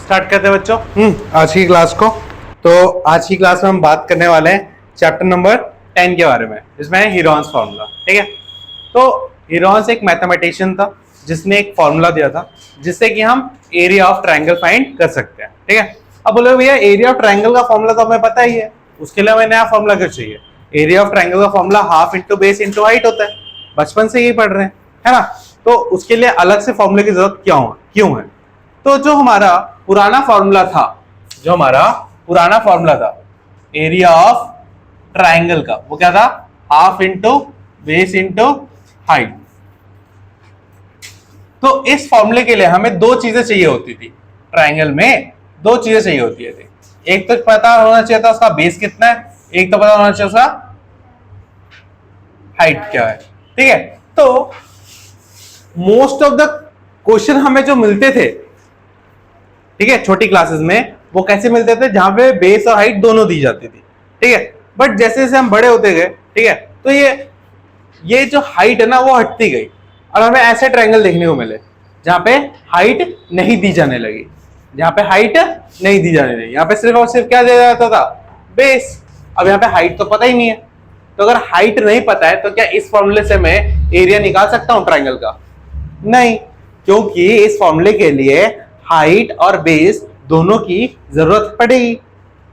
Start करते हैं बच्चों आज की क्लास को। तो आज की क्लास में हम बात करने वाले हैं चैप्टर नंबर 10 के बारे में, जिसमें है हीरोन्स फार्मूला। ठीक है, तो हीरोन्स एक मैथमेटिशियन था जिसने एक फार्मूला दिया था जिससे कि हम एरिया ऑफ ट्रायंगल फाइंड कर सकते हैं। ठीक है, अब बोलो भैया एरिया ऑफ ट्रायंगल का फार्मूला तो हमें पता ही है, उसके लिए हमें नया फार्मूला क्यों चाहिए? एरिया ऑफ ट्रायंगल का formula half into base into height होता है, बचपन से यही पढ़ रहे हैं, है ना? तो उसके लिए अलग से फार्मूले की जरूरत क्यों है? तो जो हमारा पुराना फार्मूला था, एरिया ऑफ ट्रायंगल का, वो क्या था? Half into base into height. तो इस फॉर्मूले के लिए हमें दो चीजें चाहिए होती थी, ट्रायंगल में दो चीजें चाहिए होती थी। एक तो पता होना चाहिए था उसका बेस कितना है, एक तो पता होना चाहिए उसका हाइट क्या है। ठीक है, तो मोस्ट ऑफ द क्वेश्चन हमें जो मिलते थे, ठीक है, छोटी क्लासेस में, वो कैसे मिलते थे? जहां पे बेस और हाइट दोनों दी जाती थी। ठीक है, बट जैसे जैसे हम बड़े होते गए, ठीक है, तो ये जो हाइट है ना वो हटती गई और हमें ऐसे ट्रायंगल देखने को मिले जहां पे हाइट नहीं दी जाने लगी, यहाँ पे सिर्फ और सिर्फ क्या दिया जाता था? बेस। अब यहाँ पे हाइट तो पता ही नहीं है, तो अगर हाइट नहीं पता है तो क्या इस फॉर्मूले से मैं एरिया निकाल सकता हूं ट्रायंगल का? नहीं, क्योंकि इस फॉर्मूले के लिए हाइट और बेस दोनों की जरूरत पड़ेगी,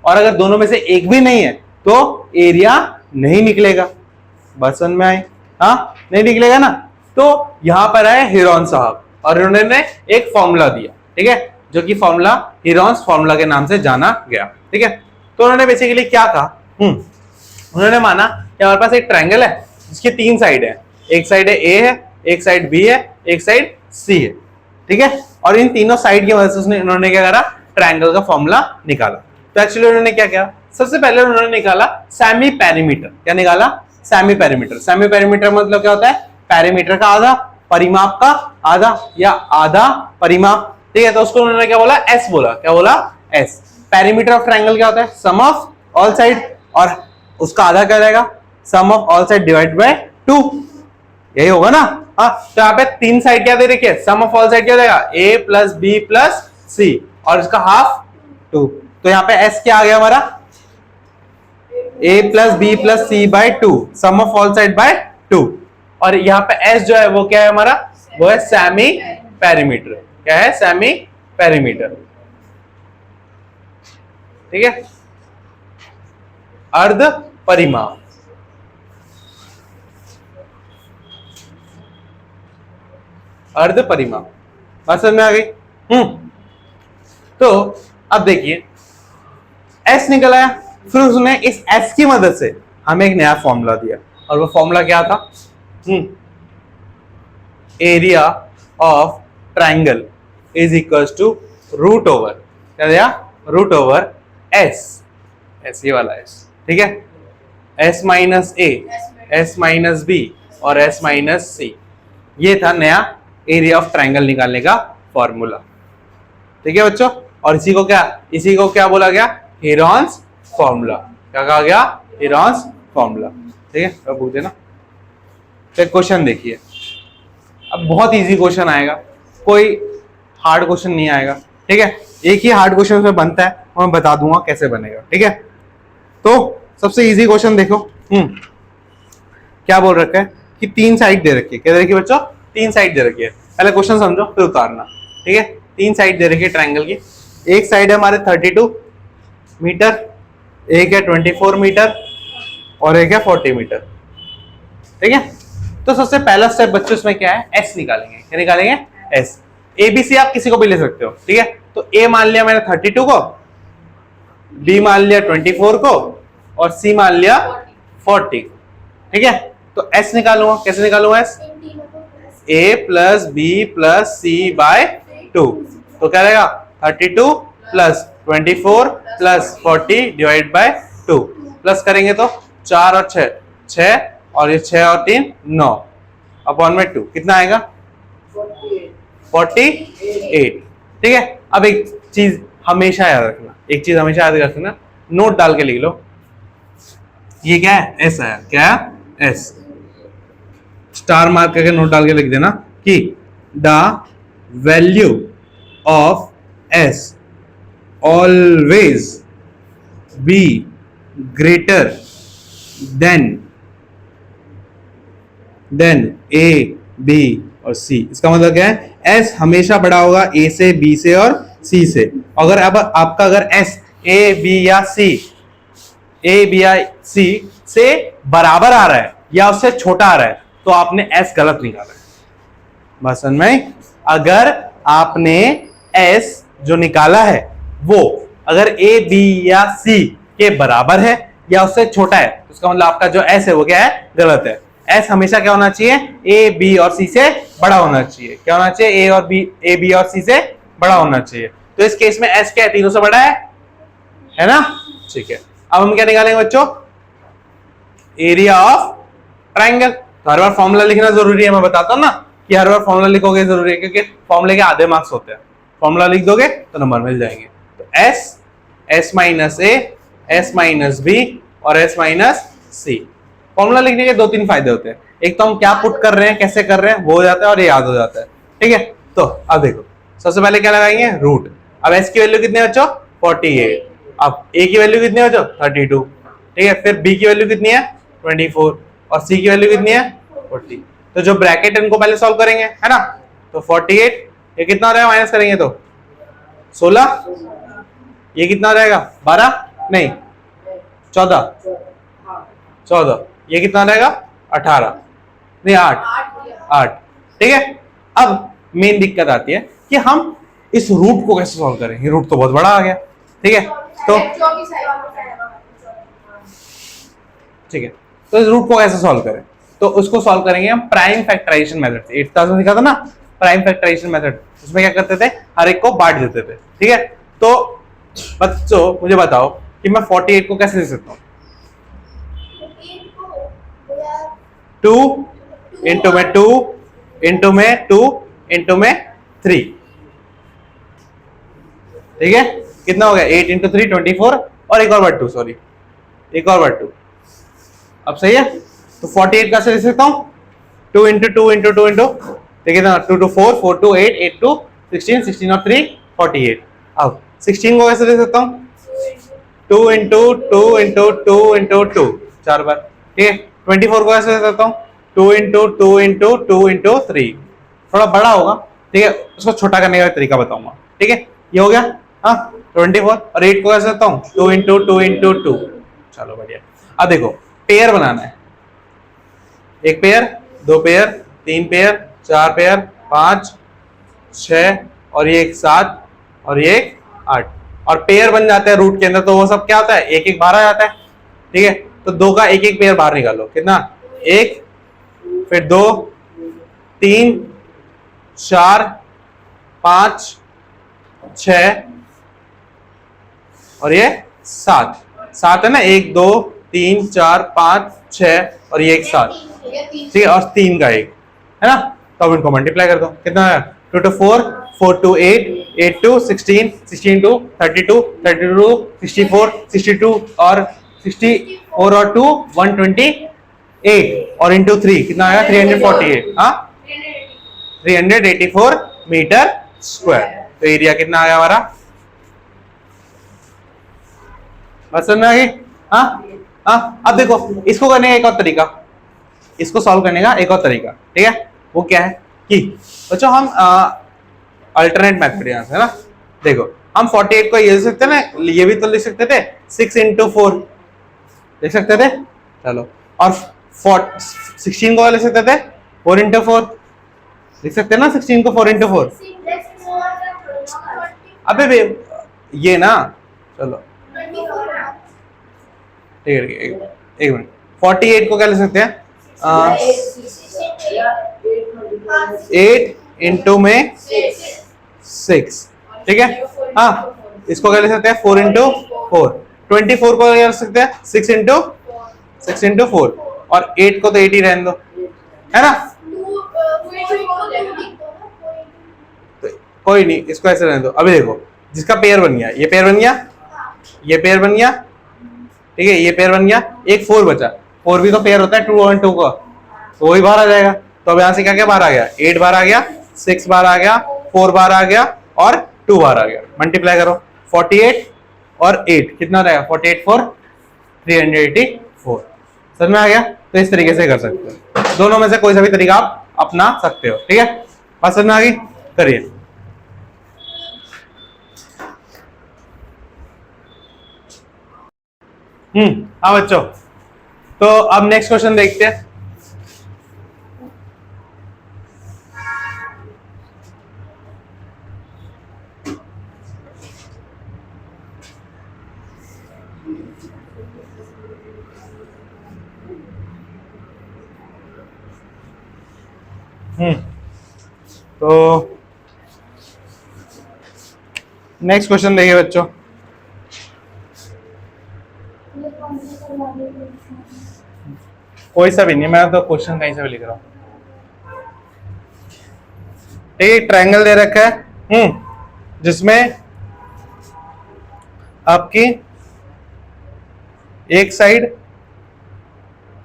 और अगर दोनों में से एक भी नहीं है तो एरिया नहीं निकलेगा। बस समझ में आए? हाँ, नहीं निकलेगा ना। तो यहां पर आए हीरोन साहब और उन्होंने एक फॉर्मूला दिया, ठीक है, जो कि फॉर्मूला हीरोन्स फॉर्मूला के नाम से जाना गया। ठीक है, तो उन्होंने बेसिकली क्या कहा? उन्होंने माना कि हमारे पास एक ट्रायंगल है जिसकी तीन साइड है, एक साइड है ए है, एक साइड बी है, एक साइड सी है। ठीक है, और इन तीनों साइड की वजह से उन्होंने क्या करा? ट्रायंगल का फॉर्मूला निकाला। तो एक्चुअली उन्होंने क्या किया? सबसे पहले उन्होंने निकाला सेमी पेरीमीटर। क्या निकाला? Semi perimeter. सेमी पेरीमीटर मतलब क्या होता है? पेरीमीटर का आधा, परिमाप का आधा, या आधा परिमाप। ठीक है, तो उसको उन्होंने क्या बोला? एस बोला। क्या बोला? एस। पेरीमीटर ऑफ ट्रायंगल क्या होता है? सम ऑफ ऑल साइड, और उसका आधा क्या रहेगा? Sum of all side divide by 2। यही होगा ना? हाँ, तो यहाँ पे तीन साइड क्या दे रखी है? सम ऑफ ऑल साइड क्या देगा? a प्लस बी प्लस सी, और इसका हाफ 2। तो यहाँ पे s क्या आ गया हमारा? a plus B plus C by 2, sum of all side by 2। और यहाँ पे s जो है वो क्या है हमारा? वो है सेमी पेरीमीटर। क्या है? Semi perimeter. ठीक है, अर्ध परिमाप। अर्ध परिमाप, बात समझ में आ गई? तो अब देखिए s निकल आया, फिर उसने इस s की मदद से हमें एक नया फॉर्मूला दिया, और वो फॉर्मूला क्या था? Area of triangle is equals to root over, क्या दिया? रूट ओवर s, ये वाला s। ठीक है, s minus a, s minus b और s माइनस c। ये था नया एरिया ऑफ ट्रायंगल निकालने का फॉर्मूला। ठीक है बच्चों, और इसी को क्या बोला गया? Heron's formula. क्या कहा गया? Heron's formula. ठीक है, अब पूछे ना, तो क्वेश्चन देखिए, अब बहुत इजी क्वेश्चन आएगा, कोई हार्ड क्वेश्चन नहीं आएगा। ठीक है, एक ही हार्ड क्वेश्चन उसमें बनता है, मैं बता दूंगा कैसे बनेगा। ठीक है, तो सबसे इजी क्वेश्चन देखो। क्या बोल रखा है कि तीन साइड दे रखी है। क्या दे रखी है बच्चों? तीन साइड दे रखी है। पहले क्वेश्चन समझो फिर उतारना। ठीक है, तीन साइड दे रखी है ट्रायंगल की। एक साइड है हमारे 32 मीटर, एक है 24 मीटर, और एक है 40 मीटर। ठीक है, तो सबसे पहला स्टेप बच्चों इसमें क्या है? एस निकालेंगे। क्या निकालेंगे? एस। ए बी सी आप किसी को भी ले सकते हो। ठीक है, तो ए मान लिया मैंने 32 को, बी मान लिया 24 को, और सी मान लिया 40। ठीक है, तो एस निकालूंगा। कैसे निकालूंगा S? a plus B plus C by 2। तो क्या रहेगा? 32 plus 24 plus 40 divide by 2। Plus करेंगे तो 4 और 6, और ये 6 और 3 9, अपॉन में 2 कितना आएगा? 48। ठीक है, अब एक चीज हमेशा याद रखना, नोट डाल के लिख लो। ये क्या है? एस आया। क्या है? एस। स्टार मार्क करके नोट डाल के लिख देना कि the value of S always be greater than A B और सी। इसका मतलब क्या है, एस हमेशा बड़ा होगा ए से, बी से और सी से। अगर अब आपका अगर एस ए बी या सी, ए बी या सी से बराबर आ रहा है या उससे छोटा आ रहा है तो आपने एस गलत निकाला है। बात समझ में? अगर आपने एस जो निकाला है वो अगर ए बी या सी के बराबर है या उससे छोटा है तो उसका मतलब आपका जो एस है वो क्या है, गलत है। एस हमेशा क्या होना चाहिए, ए बी और सी से बड़ा होना चाहिए। क्या होना चाहिए, ए बी और सी से बड़ा होना चाहिए। तो इस केस में एस क्या है, तीनों से बड़ा है ना? ठीक है, अब हम क्या निकालेंगे बच्चों, area of triangle. Her bar formula लिखना जरूरी है, मैं बताता हूं ना कि हर बार फॉर्मूला लिखोगे जरूरी है, क्योंकि फॉर्मूले के आधे मार्क्स होते हैं। फॉर्मूला लिख दोगे तो नंबर मिल जाएंगे। तो S minus A, S minus B और एस माइनस सी। फॉर्मूला लिखने के 2-3 फायदे होते हैं। एक तो हम क्या पुट कर रहे हैं, कैसे कर रहे हैं वो हो जाता है और ये याद हो जाता है। ठीक है, तो अब देखो सबसे पहले क्या लगाएंगे, रूट। अब एस की वैल्यू कितनी है बच्चों, 48। अब ए की वैल्यू कितनी है बच्चों, 32। ठीक है, फिर बी की वैल्यू कितनी है, 24 और सी की वैल्यू कितनी है, 40। तो जो ब्रैकेट है इनको पहले सॉल्व करेंगे, है ना? तो 48 ये कितना हो रहेगा, माइनस करेंगे तो 16, ये कितना हो जाएगा 12 नहीं 14, ये कितना रहेगा 18 नहीं 8। ठीक है, अब मेन दिक्कत आती है कि हम इस रूट को कैसे सॉल्व करें। ये रूट तो बहुत बड़ा आ गया। ठीक है, तो ठीक है, तो इस रूट को कैसे सॉल्व करें, तो उसको सॉल्व करेंगे हम प्राइम फैक्टराइजेशन मेथड से। 8th क्लास में सीखा था ना प्राइम फैक्टराइजेशन मेथड। उसमें क्या करते थे, हर एक को बांट देते थे। ठीक है, तो बच्चों मुझे बताओ कि मैं 48 को कैसे लिख सकता हूँ, 2 इंटू में 2 इंटू में 2 इंटू में 3। ठीक है, कितना हो गया, 8 इंटू 3 24 और एक और बार 2, सॉरी एक और बार 2। अब सही है, तो 48 कैसे लिख सकता हूँ, 2 इंटू 2 इंटू 2 इंटू, देखिए ना 2 2 4 4 2 8 8 2 16 16 और 3 48। अब 16 को कैसे लिख सकता हूँ, 2 इंटू 2 इंटू 2 इंटू 2 4 बार। ठीक है, 24 को कैसे लिख सकता हूँ, 2 इंटू 2 इंटू 2 इंटू 3। थोड़ा बड़ा होगा। ठीक है, उसको छोटा करने का तरीका बताऊंगा। ठीक है, ये हो गया हाँ 24। और 8 को कैसे लिखता हूँ, 2 इंटू 2 इंटू 2। चलो बढ़िया। अब देखो पेयर बनाना है, एक पेयर, दो पेयर, तीन पेयर, चार पेयर, 5 6 और ये एक 7 और ये एक 8। और पेयर बन जाते हैं रूट के अंदर, तो वो सब क्या होता है, एक एक बाहर आ जाता है। ठीक है, तो 2 का एक एक पेयर बाहर निकालो, कितना, 1 फिर 2 3 4 5 6 और ये 7 है ना, 1 2 3 4 5 6 और ये एक 7। ठीक है, और 3 का एक है ना, तो अब इनको मल्टीप्लाई कर दो, कितना है, 2 2 4 4 2 8 8 2 16 16 2 32 32 64 62 और 64 और 2 128 और इंटू 3 कितना आएगा, 348। हाँ 384 मीटर स्क्वायर। तो एरिया कितना आ गया हमारा, बस समझ में आ गई। हाँ हाँ, अब देखो इसको करने का एक और तरीका, इसको सॉल्व करने का एक और तरीका। ठीक है, वो क्या है कि बच्चों हम अल्टरनेट मेथड यहाँ से है ना, देखो हम 48 को ये लिख सकते ना, ये भी तो लिख सकते थे 6 इंटू 4 लिख सकते थे। चलो, और 16 को लिख सकते थे 4 इंटू 4 लिख सकते ना, 16 को 4 इंटू 4। अबे ये ना, चलो ठीक है, एक मिनट, 48 को क्या लिख सकते हैं, 8 इंटू में 6। ठीक है, हाँ इसको क्या लिख सकते हैं, 4 इंटू 4। 24 को क्या लिख सकते हैं, 6 इंटू 4 और 8 को तो 8 ही रहने दो, है ना, तो कोई नहीं, इसको ऐसे रहने दो। अभी देखो जिसका पेयर बन गया, ये पेयर बन गया, ये पेयर बन गया, ठीक है, ये पेयर बन गया, एक 4 बचा। 4 भी तो पेयर होता है 2 और 2 का, तो वही बाहर आ जाएगा। तो अब यहाँ से क्या क्या बाहर आ गया, 8 बाहर आ गया, 6 बाहर आ गया, 4 बाहर आ गया और 2 बाहर आ गया। मल्टीप्लाई करो, 48 और 8 कितना रहेगा 48 4 384। समझ में आ गया? तो इस तरीके से कर सकते हो, दोनों में से कोई सा भी तरीका आप अपना सकते हो। ठीक है, बात समझ में आ गई? करिए। हाँ बच्चों, तो अब नेक्स्ट क्वेश्चन देखते हैं। तो नेक्स्ट क्वेश्चन देखिए बच्चों। कोई सा भी नहीं, मैं तो क्वेश्चन कहीं से भी लिख रहा हूँ। एक ट्रायंगल दे रखा है जिसमें आपकी एक साइड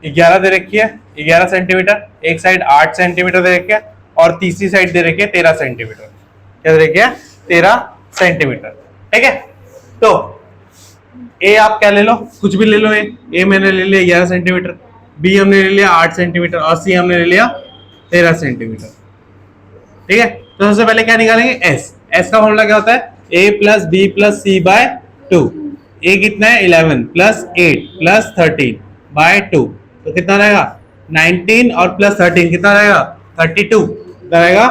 11 दे रखी है, 11 सेंटीमीटर, एक साइड 8 सेंटीमीटर दे रखी है और तीसरी साइड दे रखी है 13 सेंटीमीटर। क्या दे रखी है? 13 सेंटीमीटर। ठीक है, तो ए आप क्या ले लो, कुछ भी ले लो। ए मैंने ले लिया 11 सेंटीमीटर, बी हमने ले लिया 8 सेंटीमीटर और सी हमने ले लिया 13 सेंटीमीटर। ठीक है, तो सबसे पहले क्या निकालेंगे? एस। एस का फॉर्मूला क्या होता है? ए plus B plus C by 2। ए कितना है? 11 प्लस 8 प्लस 13 बाय 2, तो कितना रहेगा? 19 और प्लस 13 कितना रहेगा? 32। कितना रहेगा?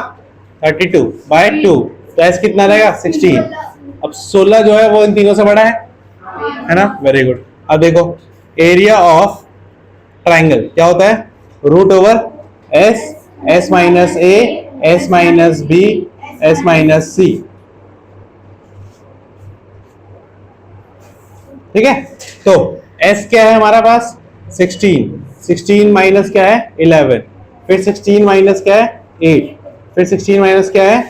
32 बाय 2, तो एस कितना रहेगा? 16। अब 16 जो है वो इन तीनों से बड़ा है ना? Very good. अब देखो, एरिया ऑफ ट्राइंगल क्या होता है? Root over S, S minus A, S minus B, S minus C. ठीक है, तो एस क्या है हमारा पास? 16। 16 माइनस क्या है? 11। फिर 16 माइनस क्या है? 8। फिर 16 माइनस क्या है?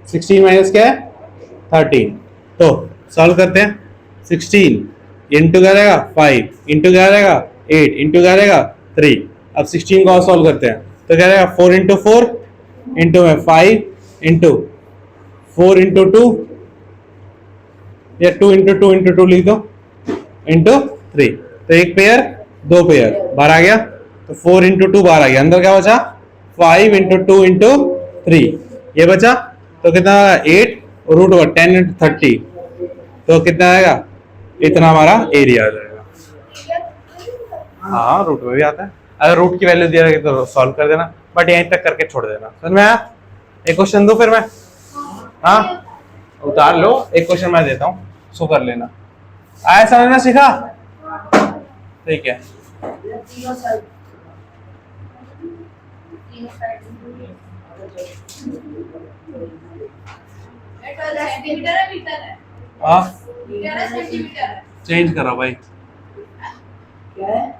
16 माइनस क्या है? 13। तो सॉल्व करते हैं। 16 इंटू क्या रहेगा? 5 इंटू क्या रहेगा? 8 इंटू क्या रहेगा? 3। अब 16 को सॉल्व करते हैं तो क्या रहेगा? 4 इंटू 4 इंटू में 5 इंटू 4 इंटू 2 या 2 इंटू 2 इंटू 2 लिख दो इंटू 3। तो एक पेयर, दो पेयर, बाहर आ गया। तो 4 इंटू 2 बाहर आ गया। अंदर क्या बचा? 5 इंटू 2 इंटू 3 ये बचा। तो कितना? 8 और रूट ओवर 10 इंटू 30, तो कितना आएगा? इतना हमारा एरिया आ जाएगा। हाँ, रूट में भी आता है। अगर रूट की वैल्यू दिया रहेगी तो सॉल्व कर देना, बट यहीं तक करके छोड़ देना। समझ में आया? एक क्वेश्चन दो फिर मैं। हाँ, उतार लो, एक क्वेश्चन मैं देता हूँ, सो कर लेना। आया समझना? सीखा? ठीक है। हाँ, चेंज करो भाई। क्या है?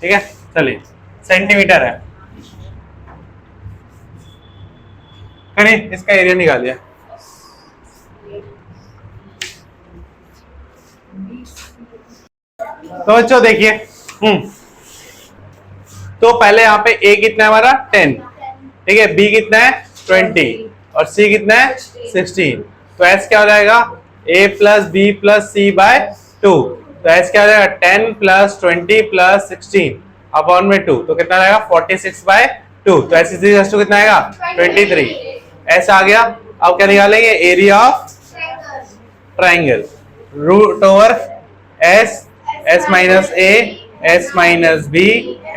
ठीक है, चलिए। सेंटीमीटर है, कहीं इसका एरिया निकालिए। तो बच्चों देखिए, तो पहले यहाँ पे ए कितना है हमारा? 10। ठीक है, बी कितना है? 20 और सी कितना है? 16। तो एस क्या हो जाएगा? ए plus B plus C by 2। तो एस क्या हो जाएगा? 10 प्लस 20 प्लस 16 अपॉन में 2, तो कितना रहेगा? 46 बाय 2। तो एस इज टू कितना आएगा? 23। एस आ गया। अब क्या निकालेंगे? Area of triangle, root over S, S minus A, S minus B,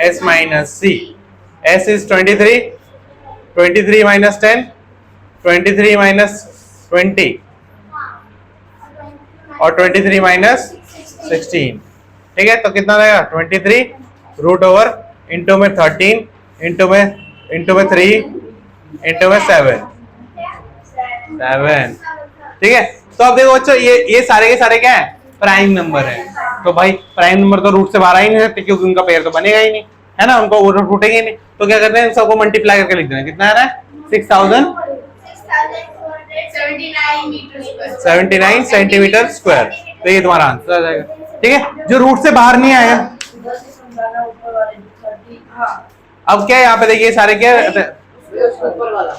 S minus C. S is 23, 23 minus 10, 23 minus 20 और 23 माइनस 16। ठीक है, तो कितना रहेगा? 23 रूट ओवर इंटू में 13 इंटू में 3 इंटू में 7। ठीक है, तो अब देखो बच्चों, ये सारे के सारे क्या है? प्राइम नंबर है। तो भाई प्राइम नंबर तो रूट से बाहर ही नहीं सकते क्योंकि उनका पेयर तो बनेगा ही नहीं। है ना, उनको वो टूटेंगे नहीं, तो क्या करते हैं सबको मल्टीप्लाई करके लिख देना। कितना आ रहा है 6079 सेंटीमीटर स्क्वायर। तो ये तुम्हारा आंसर आ जाएगा। ठीक है, जो रूट से बाहर नहीं आएगा। अब क्या है यहाँ पे देखिए सारे क्या,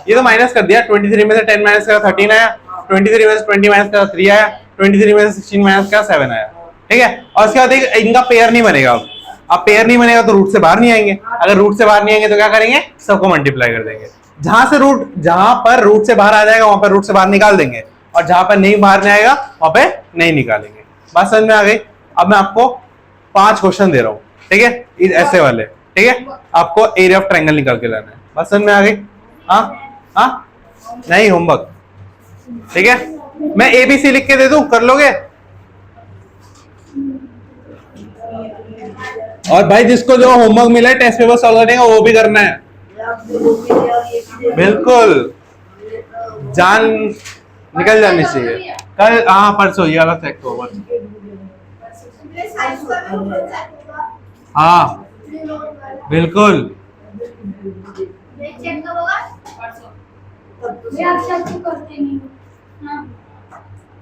ये तो माइनस कर दिया। 23 में से 10 माइनस करा 13 आया, 23 में से 20 माइनस करा 3 आया, 23 में से 16 माइनस करा 7 आया। ठीक है, और उसके बाद इनका पेयर नहीं बनेगा। अब पेयर नहीं बनेगा तो रूट से बाहर नहीं आएंगे। अगर रूट से बाहर नहीं आएंगे तो क्या करेंगे, सबको मल्टीप्लाई कर देंगे। जहां पर रूट से बाहर आ जाएगा वहां पर रूट से बाहर निकाल देंगे, और जहां पर नहीं बाहर नहीं आएगा वहां पे नहीं निकालेंगे। बात समझ में आ गई। अब मैं आपको 5 क्वेश्चन दे रहा हूँ, ठीक है, ऐसे वाले। ठीक है, आपको एरिया ऑफ ट्रायंगल निकाल के लाना है। बात समझ में आ गई। हाँ नहीं, होमवर्क। ठीक है, मैं ABC लिख के दे दूं, कर लोगे? और भाई जिसको जो होमवर्क मिला है टेस्ट पेपर सॉल्व करने का वो भी करना है। बिल्कुल, जान निकल जानी चाहिए। कल हाँ परसों ये वाला चेक तो हाँ बिल्कुल।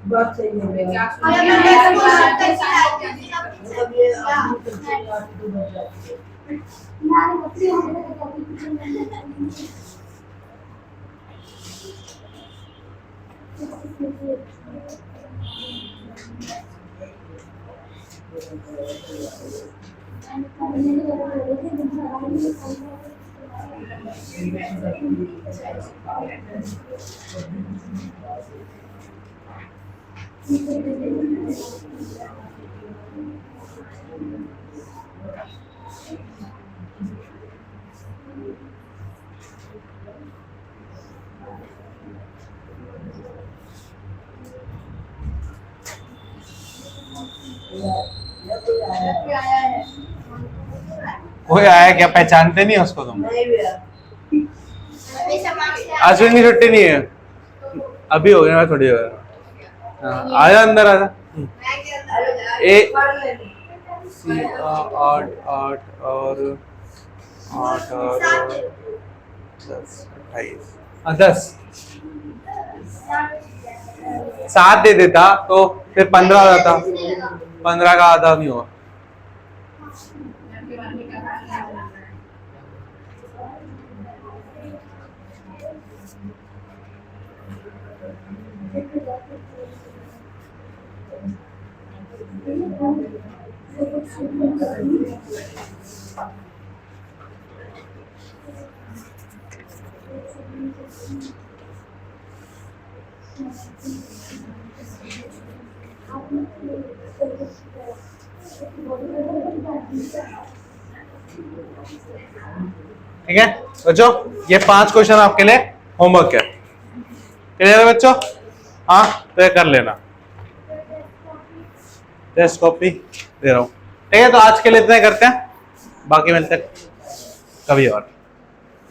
बात सही है। कोई आया क्या, पहचानते नहीं उसको तुम? अश्विन की छुट्टी नहीं है, अभी हो गया थोड़ी देर। आजा अंदर आजा। एक 8 और 10 28 10 7 दे देता तो फिर 15 आ जाता। 15 का आधा नहीं हुआ। ठीक है बच्चों, ये 5 क्वेश्चन आपके लिए होमवर्क है। क्लियर है बच्चों? हाँ तो ये कर लेना, टेस्ट कॉपी दे रहा हूँ। ठीक है, तो आज के लिए इतना ही करते हैं, बाकी मिलते हैं कभी और।